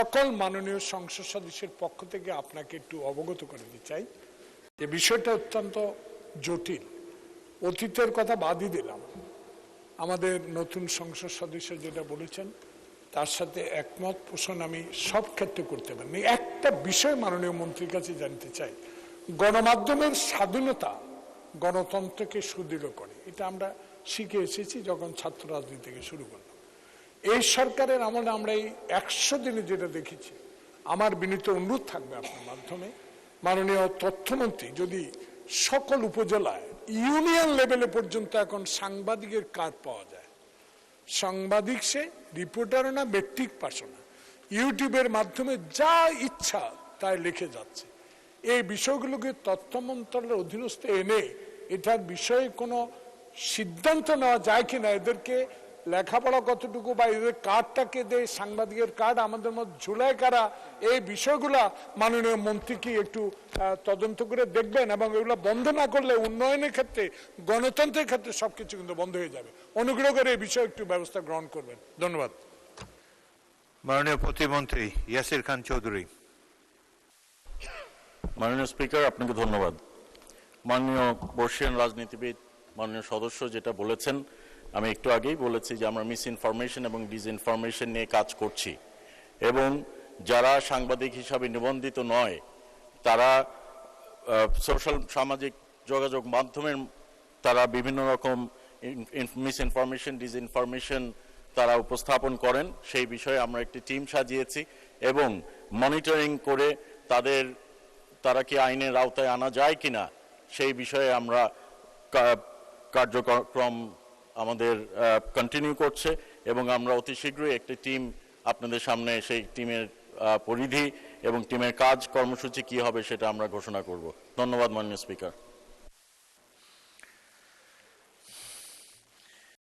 সকল মাননীয় সংসদ সদস্যের পক্ষ থেকে আপনাকে একটু অবগত করে দিতে চাই যে বিষয়টা অত্যন্ত জটিল। অতীতের কথা বাদই দিলাম, আমাদের নতুন সংসদ সদস্য যেটা বলেছেন তার সাথে একমত পোষণ আমি সব ক্ষেত্রে করতে পারি। একটা বিষয় মাননীয় মন্ত্রীর কাছে জানতে চাই, গণমাধ্যমের স্বাধীনতা গণতন্ত্রকে সুদৃঢ় করে, এটা আমরা শিখে এসেছি যখন ছাত্র রাজনীতি থেকে শুরু করলাম। এই সরকারের আমলে আমরা এই 100 দিনে যেটা দেখেছি, আমার বিনীত অনুরোধ থাকবে আপনার মাধ্যমে মাননীয় তথ্যমন্ত্রী যদি সকল উপজেলায় ইউনিয়ন লেভেলে পর্যন্ত এখন সাংবাদিকের কার্ড পাওয়া যায়, সাংবাদিক সে রিপোর্টারও না, ব্যক্তিক পাশও না, ইউটিউবের মাধ্যমে যা ইচ্ছা তাই লিখে যাচ্ছে। এই বিষয়গুলোকে তথ্য মন্ত্রণালয়ের অধীনস্থ এনে এটার বিষয়ে কোনো সিদ্ধান্ত নেওয়া যায় কিনা, এদেরকে লেখাপড়া কতটুকু বা এদের কার্ডটাকে দেয়, সাংবাদিকের কার্ড আমাদের মধ্যে ঝুলায় কারা, এই বিষয়গুলা মাননীয় মন্ত্রী কি একটু তদন্ত করে দেখবেন, এবং এগুলো বন্ধ না করলে উন্নয়নের ক্ষেত্রে, গণতন্ত্রের ক্ষেত্রে সবকিছু কিন্তু বন্ধ হয়ে যাবে। অনুগ্রহ করে এই বিষয়ে একটু ব্যবস্থা গ্রহণ করবেন। ধন্যবাদ। মাননীয় প্রতিমন্ত্রী ইয়াসির খান চৌধুরী। মাননীয় স্পিকার, আপনাকে ধন্যবাদ। মাননীয় বর্ষীয়ান রাজনীতিবিদ মাননীয় সদস্য যেটা বলেছেন, আমি একটু আগেই বলেছি যে আমরা মিস ইনফরমেশন এবং ডিসইনফরমেশন নিয়ে কাজ করছি, এবং যারা সাংবাদিক হিসাবে নিবন্ধিত নয় তারা সামাজিক যোগাযোগ মাধ্যমের তারা বিভিন্ন রকম মিস ইনফরমেশন ডিসইনফরমেশন তারা উপস্থাপন করেন। সেই বিষয়ে আমরা একটি টিম সাজিয়েছি এবং মনিটরিং করে তারা কি আইনের আওতায় আনা যায় কিনা সেই বিষয়ে আমরা কার্যক্রম আমাদের কন্টিনিউ করছে, এবং আমরা অতি শীঘ্রই একটি টিম আপনাদের সামনে সেই টিমের পরিধি এবং টিমের কাজ কর্মসূচি কি হবে সেটা আমরা ঘোষণা করব। ধন্যবাদ মাননীয় স্পিকার।